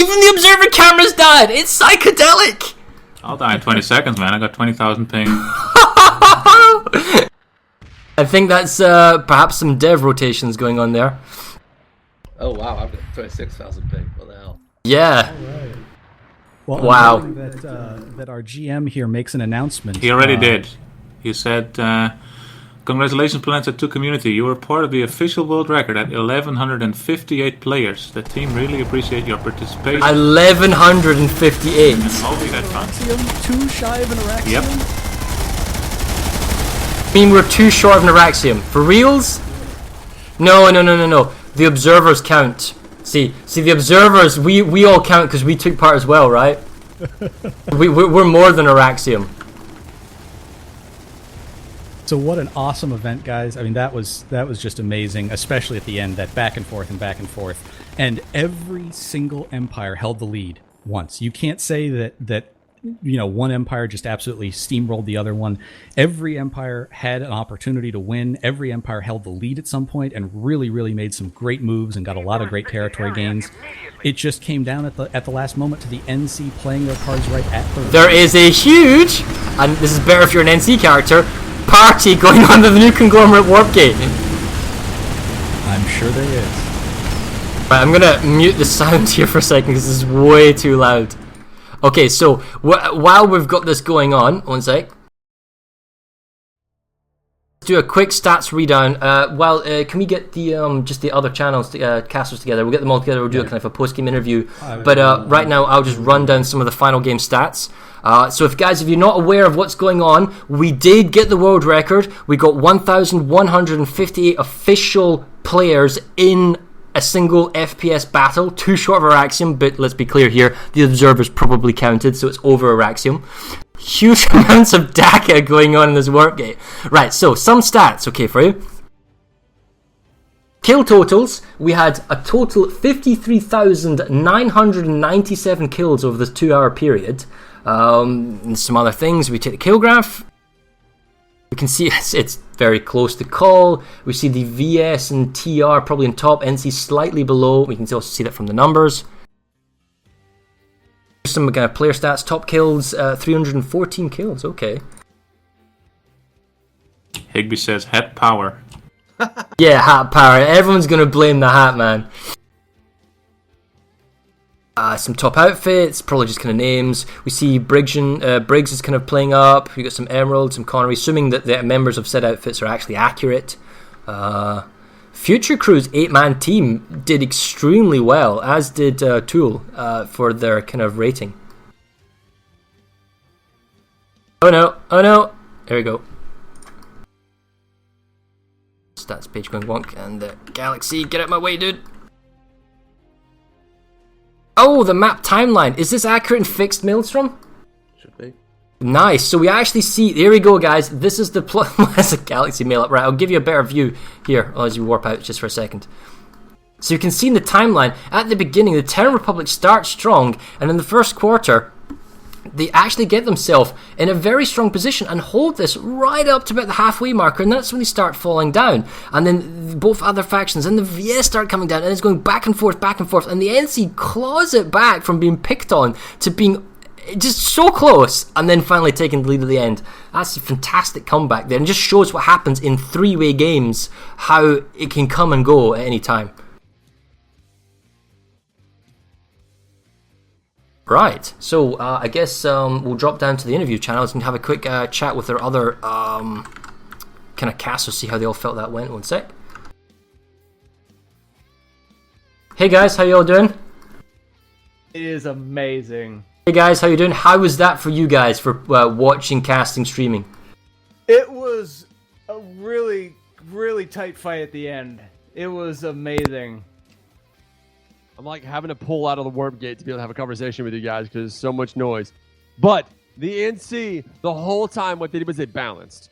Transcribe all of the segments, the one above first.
Even the observer cameras died. It's psychedelic. I'll die in 20 seconds, man. I got 20,000 ping. I think that's perhaps some dev rotations going on there. Oh wow, I've got 26,000 ping. What the hell? Yeah. All right. Well, Wow. I'm hoping that our GM here makes an announcement. He already did. He said, congratulations, Planetside 2 community. You were part of the official world record at 1,158 players. The team really appreciate your participation. 1,158. Holy, that's fun. Araxium, too shy of an Araxium? Yep. I mean, we're too short of an Araxium. For reals? No. The observers count. See, the observers, we all count because we took part as well, right? We're more than Araxium. So what an awesome event, guys. I mean, that was just amazing, especially at the end, that back and forth. And every single empire held the lead once. You can't say that one empire just absolutely steamrolled the other one. Every empire had an opportunity to win. Every empire held the lead at some point and really, really made some great moves and got a lot of great territory gains. It just came down at the last moment to the NC playing their cards right at the... There is a huge, and this is better if you're an NC character, party going on to the new Conglomerate Warp Gate. I'm sure there is. Right, I'm gonna mute the sound here for a second because this is way too loud. Okay, so while we've got this going on, one sec. Let's do a quick stats readown. Can we get the just the other channels, casters together? We'll get them all together. We'll do a kind of a post-game interview. But right now, I'll just run down some of the final game stats. So if you're not aware of what's going on, we did get the world record. We got 1,158 official players in a single FPS battle, too short of Araxium, but let's be clear here, the observers probably counted, so it's over Araxium. Huge amounts of DACA going on in this warp gate. Right, so some stats, okay, for you. Kill totals, we had a total 53,997 kills over this 2-hour period. And some other things, we take the kill graph. We can see it's very close to call. We see the VS and TR probably on top, NC slightly below. We can also see that from the numbers. Some kind of player stats, top kills, 314 kills, okay. Higby says hat power. Yeah, hat power. Everyone's going to blame the hat, man. Some top outfits, probably just kind of names. We see Briggs is kind of playing up. We got some Emerald, some Connery, assuming that the members of said outfits are actually accurate. Future Crew's 8-man team did extremely well, as did Tool for their kind of rating. Oh no, there we go. Stats page going wonk, and the Galaxy, get out of my way, dude. Oh, the map timeline. Is this accurate and fixed, Maelstrom? Should be. Nice. So we actually see... Here we go, guys. This is the... That's a Galaxy mail up. Right, I'll give you a better view here as you warp out just for a second. So you can see in the timeline, at the beginning, the Terran Republic starts strong, and in the first quarter, they actually get themselves in a very strong position and hold this right up to about the halfway marker, and that's when they start falling down. And then both other factions and the VS start coming down, and it's going back and forth, and the NC claws it back from being picked on to being just so close, and then finally taking the lead at the end. That's a fantastic comeback there, and just shows what happens in three-way games, how it can come and go at any time. Right, so I guess we'll drop down to the interview channels and have a quick chat with their other kind of casters, see how they all felt that went. One sec. Hey guys, how you all doing? It is amazing. Hey guys, how you doing? How was that for you guys for watching, casting, streaming? It was a really, really tight fight at the end. It was amazing. I'm like having to pull out of the warp gate to be able to have a conversation with you guys because there's so much noise. But the NC, the whole time, what they did was they balanced.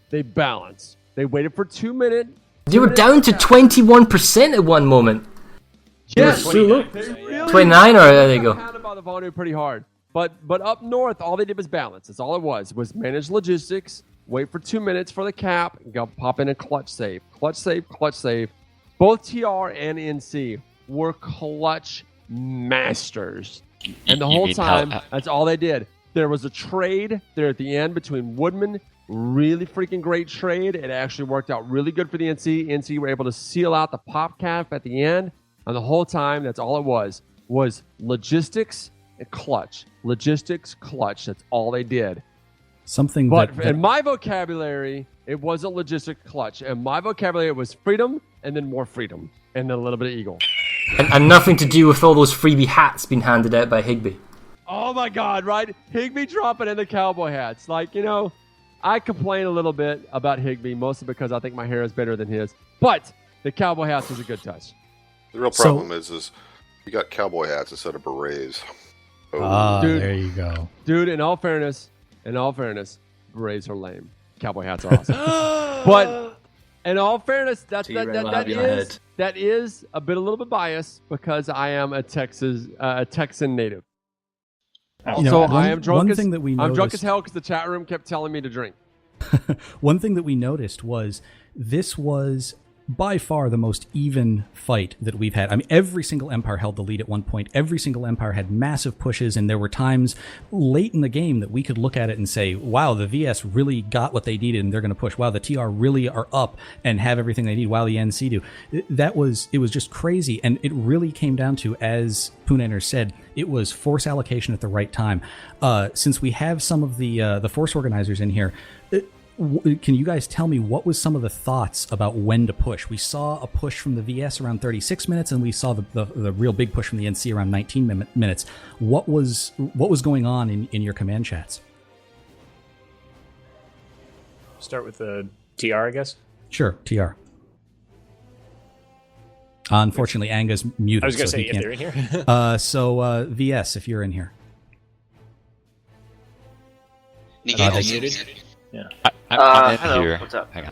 They waited for 2 minutes. They were down to 21% at one moment. Yes, 29, really 29 or there you go. Pounded by the volume pretty hard. But up north, all they did was balance. That's all it was manage logistics, wait for 2 minutes for the cap, and go pop in a clutch save. Clutch save. Both TR and NC were clutch masters. And the whole time, that's all they did. There was a trade there at the end between Woodman. Really freaking great trade. It actually worked out really good for the NC. NC were able to seal out the pop cap at the end. And the whole time, that's all it was logistics and clutch. Logistics, clutch. That's all they did. In my vocabulary, it wasn't logistic clutch. In my vocabulary, it was freedom and then more freedom and then a little bit of eagle. And nothing to do with all those freebie hats being handed out by Higby. Oh my God, right? Higby dropping in the cowboy hats. Like, I complain a little bit about Higby, mostly because I think my hair is better than his. But the cowboy hats was a good touch. The real problem is you got cowboy hats instead of berets. Dude, there you go. Dude, in all fairness, berets are lame. Cowboy hats are awesome. But in all fairness, that is a little bit biased because I am a Texan native. Also, I am drunk. I'm drunk as hell because the chat room kept telling me to drink. One thing that we noticed was this was by far the most even fight that we've had. I mean, every single Empire held the lead at one point. Every single Empire had massive pushes, and there were times late in the game that we could look at it and say, wow, the VS really got what they needed and they're going to push. Wow, the TR really are up and have everything they need. Wow, the NC do. It was just crazy, and it really came down to, as Poonaner said, it was force allocation at the right time. Since we have some of the force organizers in here, can you guys tell me what was some of the thoughts about when to push? We saw a push from the VS around 36 minutes, and we saw the real big push from the NC around 19 minutes. What was going on in your command chats? Start with the TR, I guess. Sure, TR. Unfortunately, Anga's muted. I was going to say if they're in here. So VS, if you're in here. Muted. Yeah. I'm in hello. here. What's up? Hang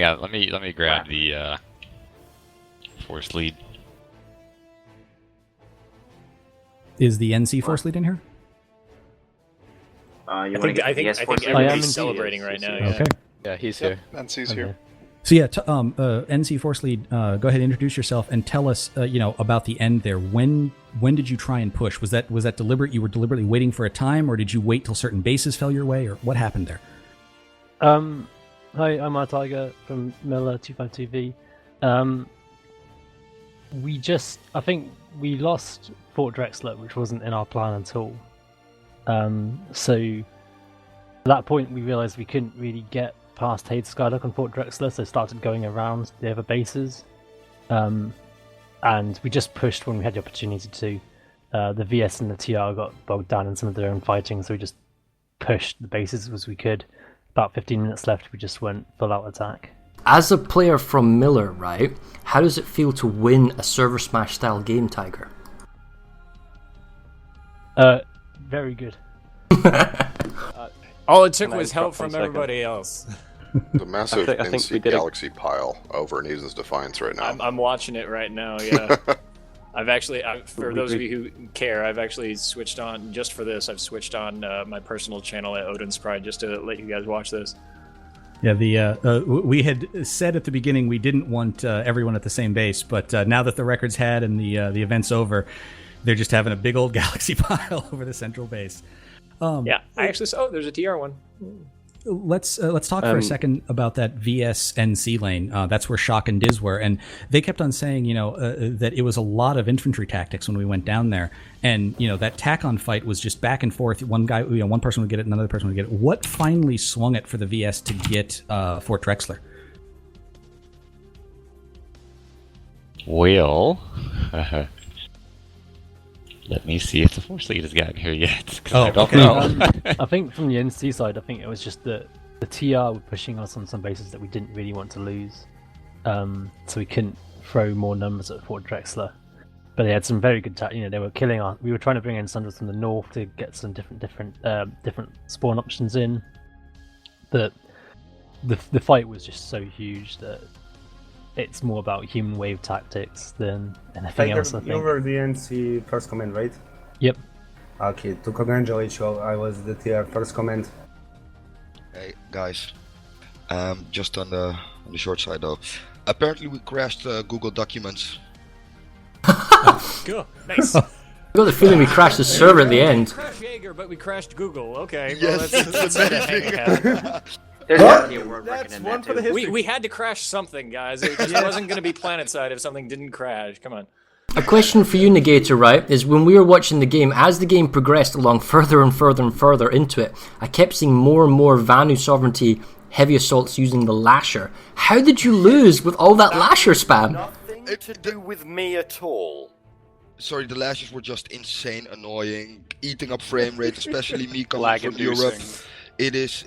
on. Let me grab the force lead. Is the NC force lead in here? I think everybody's celebrating right now. Yeah. Okay. Yeah, he's here. NC's here. So yeah, NC Force Lead, go ahead and introduce yourself and tell us, about the end there. When did you try and push? Was that deliberate? You were deliberately waiting for a time, or did you wait till certain bases fell your way, or what happened there? Hi, I'm our Tiger from Miller 252V. I think we lost Fort Drexler, which wasn't in our plan at all. So at that point, we realized we couldn't really get past Hayes Skylock and Fort Drexler, so started going around the other bases. And we just pushed when we had the opportunity to. The VS and the TR got bogged down in some of their own fighting, so we just pushed the bases as we could. About 15 minutes left, we just went full-out attack. As a player from Miller, right, how does it feel to win a server smash style game, Tiger? Very good. All it took was help from everybody else. The massive I think NC Galaxy pile over in Eden's Defiance right now. I'm watching it right now, yeah. I've actually, for those of you who care, I've actually switched on, just for this, I've switched on my personal channel at Odin's Pride just to let you guys watch this. Yeah, we had said at the beginning we didn't want everyone at the same base, but now that the record's had and the event's over, they're just having a big old Galaxy pile over the central base. Yeah, I actually saw. There's a TR one. Let's talk for a second about that VS NC lane. That's where Shock and Diz were, and they kept on saying, that it was a lot of infantry tactics when we went down there, and that tack-on fight was just back and forth. One guy, one person would get it, another person would get it. What finally swung it for the VS to get Fort Drexler? Well, let me see if the Force Lead has gotten here yet. I don't know. I think from the NC side, I think it was just that the TR were pushing us on some bases that we didn't really want to lose. So we couldn't throw more numbers at Fort Drexler. But they had some very good they were killing us. We were trying to bring in Sunders from the north to get some different spawn options in. But the fight was just so huge that it's more about human wave tactics than anything else, I think. You were the NC first command, right? Yep. Okay, to congratulate you, I was the TR first command. Hey guys, just on the short side though. Apparently we crashed Google Documents. Cool. Nice. I got the feeling we crashed the server at the end. Crashed Jaeger, but we crashed Google. Okay. Yes, well, that's amazing. There's definitely a word That's record in one that for the too. history. we had to crash something, guys. It just wasn't going to be Planetside if something didn't crash. Come on. A question for you, Negator, right, is when we were watching the game, as the game progressed along further and further and further into it, I kept seeing more and more Vanu Sovereignty heavy assaults using the Lasher. How did you lose with all that Lasher spam? Nothing to do with me at all. Sorry, the lashes were just insane, annoying, eating up frame rate, especially me coming from Europe. It is,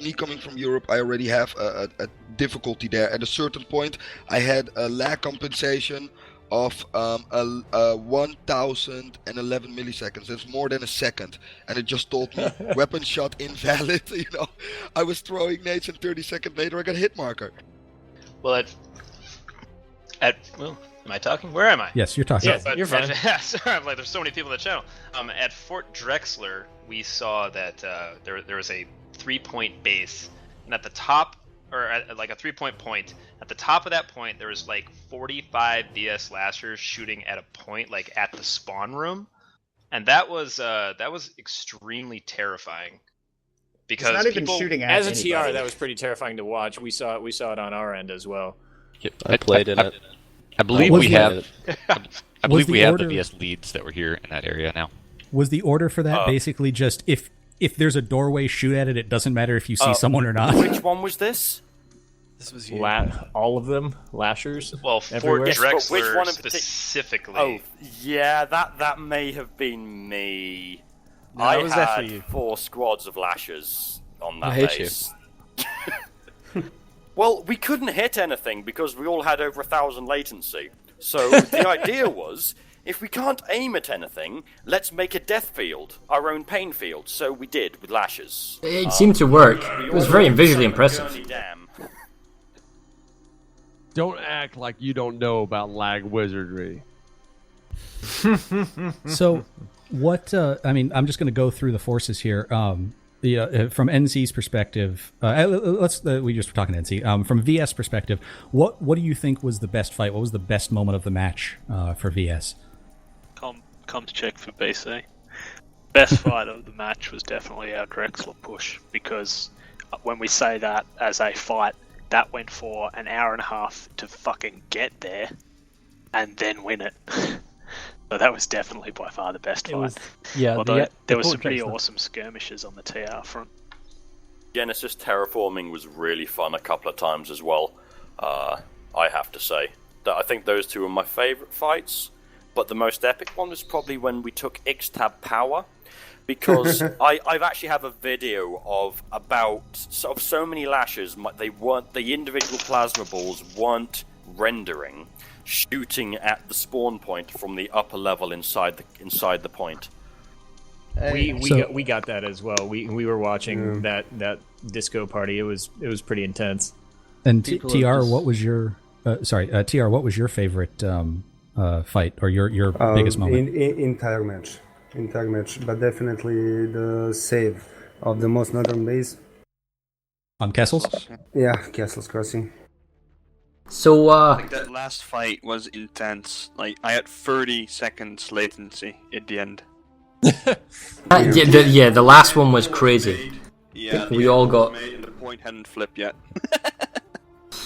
me coming from Europe, I already have a difficulty there. At a certain point, I had a lag compensation of 1011 milliseconds. That's more than a second. And it just told me, weapon shot invalid, I was throwing nades and 30 seconds later I got a hit marker. Well, well, am I talking? Where am I? Yes, you're talking. Yeah, you're fine. Sorry, I'm like, there's so many people in the channel. At Fort Drexler, we saw that there was a 3-point base, and at the top, or at, like a 3-point point, at the top of that point, there was like 45 VS Lashers shooting at a point, like at the spawn room, and that was extremely terrifying. Because it's not even shooting at as a anybody. TR, that was pretty terrifying to watch. We saw it on our end as well. Yep. I played in it. I believe we have. I believe we have the order- VS leads that were here in that area now. Was the order for that basically just if there's a doorway, shoot at it? It doesn't matter if you see someone or not. Which one was this? This was you. All of them, Lashers. Well, everywhere. Fort Yes, but which Drexler one in specifically. Oh, yeah, that may have been me. No, I it was that for had you. 4 squads of Lashers on that I hate base. Well, we couldn't hit anything because we all had over 1,000 latency. So the idea was, if we can't aim at anything, let's make a death field, our own pain field. So we did with Lashers. It seemed to work. It was very visually impressive. Gurney Dam. Don't act like you don't know about lag wizardry. So, what? I'm just going to go through the forces here. From NC's perspective, we just were talking NC. From VS perspective, what do you think was the best fight? What was the best moment of the match for VS? Come to check for BC. Best fight of the match was definitely our Drexler push, because when we say that as a fight, that went for an hour and a half to fucking get there and then win it. So that was definitely by far the best fight. Although there was some pretty awesome skirmishes on the TR front. Genesis terraforming was really fun a couple of times as well. I have to say that I think those two were my favourite fights, but the most epic one was probably when we took Ixtab Power, because I actually have a video of so many Lashers. The individual plasma balls weren't rendering, shooting at the spawn point from the upper level inside the point. We got that as well. We were watching that disco party. It was pretty intense. And TR, what was your TR? What was your favorite fight or your biggest moment? Entire match, but definitely the save of the most northern base. On Kessels? Yeah, Castles Crossing. So, like that last fight was intense. Like, I had 30 seconds latency at the end. the last one was crazy. Yeah, we all got. And the point hadn't flipped yet.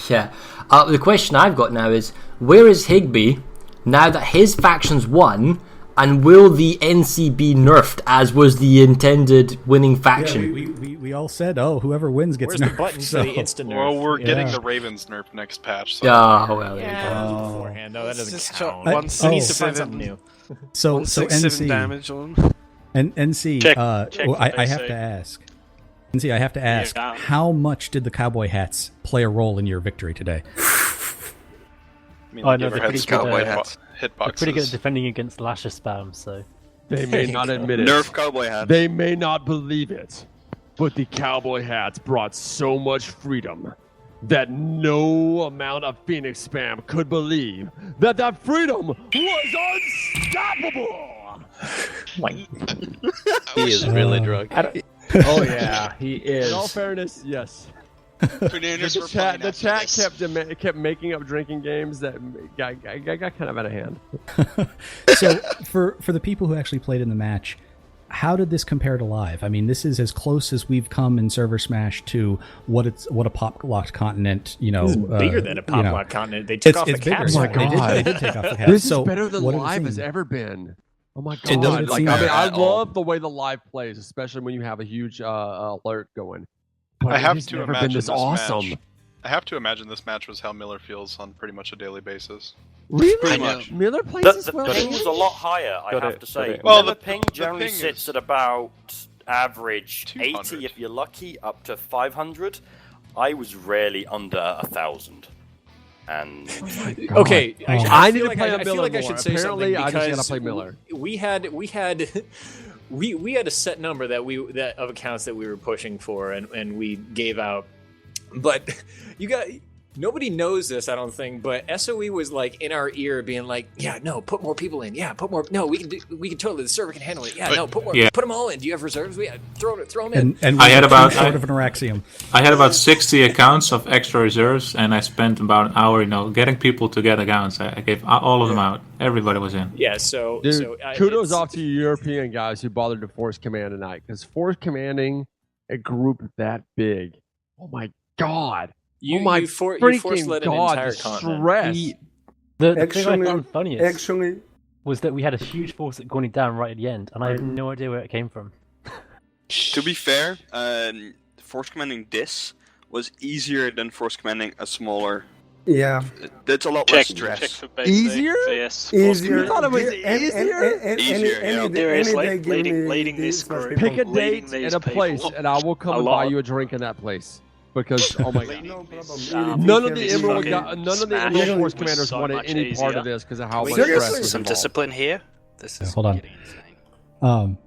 Yeah. The question I've got now is, where is Higby now that his faction's won, and will the NC be nerfed as was the intended winning faction? Yeah, we all said, whoever wins gets Where's nerfed. the button for the instant nerf? Well, we're getting the Ravens nerf next patch. So. Well, there you go. Beforehand, though, that doesn't count. It needs to find something new. So 167 NC damage on him. And NC, check I have to ask. NC, I have to ask, how much did the cowboy hats play a role in your victory today? I know they're pretty good at defending against Lasher spam, so... They may not admit it. Nerf cowboy hats. They may not believe it, but the cowboy hats brought so much freedom that no amount of Phoenix spam could believe that freedom was unstoppable! He is really drunk. Oh yeah, he is. In all fairness, yes. The chat kept making up drinking games that got kind of out of hand. So for the people who actually played in the match, how did this compare to live? I mean, this is as close as we've come in Server Smash to what a pop-locked continent, This is bigger than a pop-locked continent. They took off the caps. Oh my God. They did take off the caps. This So is better than what did it live seem? has ever been. Oh my It doesn't God! seem I that love the way the live plays, especially when you have a huge alert going. But I have it's to never imagine been this this awesome. match. I have to imagine this match was how Miller feels on pretty much a daily basis. Really? Pretty much. Miller plays The this well. ping was a lot higher, I have to say. Well, the the ping the generally thing sits is- at about average 200. 80 if you're lucky, up to 500. I was rarely under 1,000. And Okay, I need to play I feel Miller like I more. should say Apparently, something I just because gotta play Miller. We had we had a set number that of accounts that we were pushing for, and we gave out. But nobody knows this, I don't think. But SOE was like in our ear, being like, "Yeah, no, put more people in. Yeah, put more. No, we can totally. The server can handle it. Yeah, no, put more. Yeah. Put them all in. Do you have reserves? Throw them in." And I had about short of an Araxium. I had about 60 accounts of extra reserves, and I spent about an hour, getting people to get accounts. I gave all of them out. Everybody was in. Yeah, so Dude, kudos it's- off to you European guys who bothered to force command tonight, because force commanding a group that big. Oh my God! You, oh my you force freaking led an God! entire The continent. stress. The thing I Actually- found funniest Actually, was that we had a huge force that going down right at the end, and I have no idea where it came from. To be fair, force commanding this was easier than force commanding a smaller. yeah, That's a lot Check, less stress. check for basic Easier? VS. easier. You thought it was And- easier? Easier, yeah. Seriously, give me leading this these much group. people. Pick a Leading date these and a place, people and I will come a and buy lot. you a drink in that place. Because oh my God, No problem. none of the This Emerald fucking none of the Smash Emerald Force was commanders so wanted much any part easier. of this because of how much Seriously? stress was Some involved. discipline here. This is Hold on. getting insane.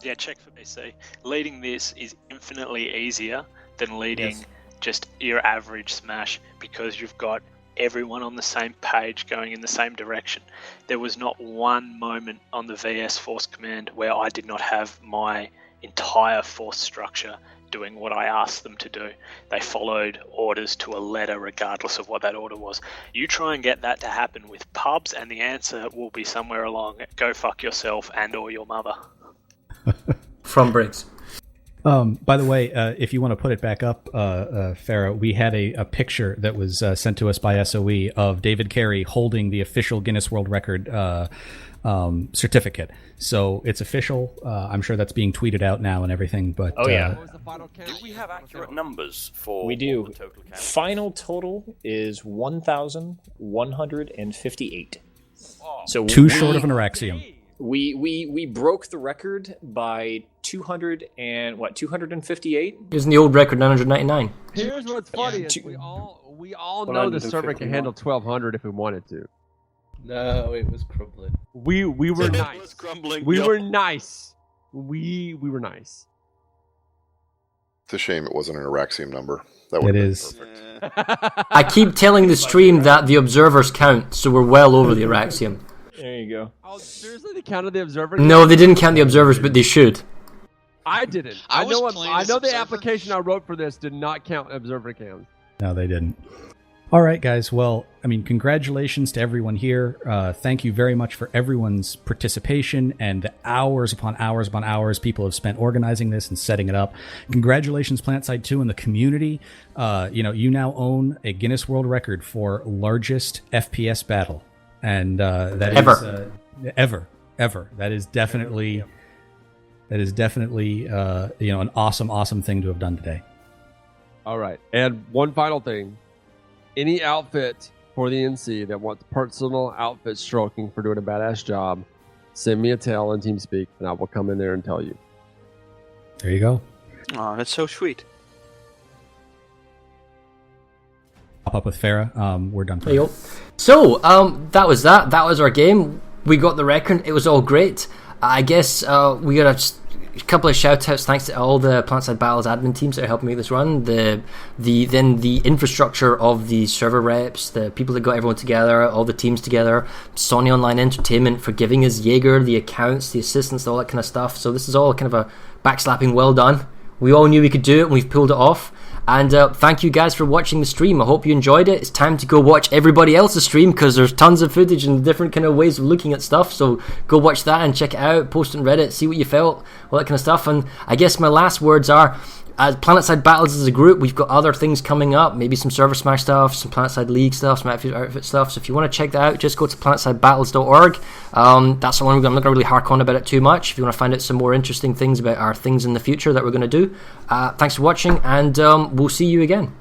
Yeah, check for BC. Leading this is infinitely easier than leading just your average Smash, because you've got everyone on the same page going in the same direction. There was not one moment on the VS Force Command where I did not have my entire force structure doing what I asked them to do. They followed orders to a letter regardless of what that order was. You try and get that to happen with pubs, and the answer will be somewhere along, go fuck yourself and or your mother. From Briggs. By the way, if you want to put it back up, Farah, we had a picture that was sent to us by SOE of David Carey holding the official Guinness World Record certificate. So it's official. I'm sure that's being tweeted out now and everything. But Oh, yeah. do we have accurate numbers for We do. what the total count? Final total is 1,158. So too short of an Araxium. We broke the record by 258. Isn't the old record 999? Here's what's funny: is we all know the server can handle 1,200 if we wanted to. No, it was crumbling. We were It nice. was crumbling, We yep. were nice. We were nice. It's a shame it wasn't an Araxium number. That would It have been is. perfect. I keep telling the stream that the observers count, so we're well over the Araxium. There you go. Oh, seriously, they counted the observer? No, they didn't count the observers, but they should. I didn't. I was know. playing I as know the observer. application I wrote for this did not count observer counts. No, they didn't. All right, guys. Well, I mean, congratulations to everyone here. Thank you very much for everyone's participation and the hours upon hours upon hours people have spent organizing this and setting it up. Congratulations, Planetside 2 and the community. You now own a Guinness World Record for largest FPS battle, and that Ever. is ever. That is definitely an awesome thing to have done today. All right. And one final thing. Any outfit for the NC that wants personal outfit stroking for doing a badass job, send me a tell in TeamSpeak, and I will come in there and tell you. There you go. Oh, that's so sweet. Pop up with Farah. We're done for There you go. So, that was that. That was our game. We got the record. It was all great. I guess we got a couple of shout outs thanks to all the Planetside Battles admin teams that are helping make this run. The infrastructure of the server reps, the people that got everyone together, all the teams together, Sony Online Entertainment for giving us Jaeger, the accounts, the assistants, all that kind of stuff. So this is all kind of a backslapping well done. We all knew we could do it and we've pulled it off. And thank you guys for watching the stream. I hope you enjoyed it. It's time to go watch everybody else's stream because there's tons of footage and different kind of ways of looking at stuff. So go watch that and check it out. Post it on Reddit, see what you felt, all that kind of stuff. And I guess my last words are, as Planetside Battles as a group, we've got other things coming up, maybe some Server Smash stuff, some Planetside League stuff, some Outfit stuff. So if you want to check that out, just go to planetside-battles.org. That's the one I'm not going to really hark on about it too much. If you want to find out some more interesting things about our things in the future that we're going to do. Thanks for watching, and we'll see you again.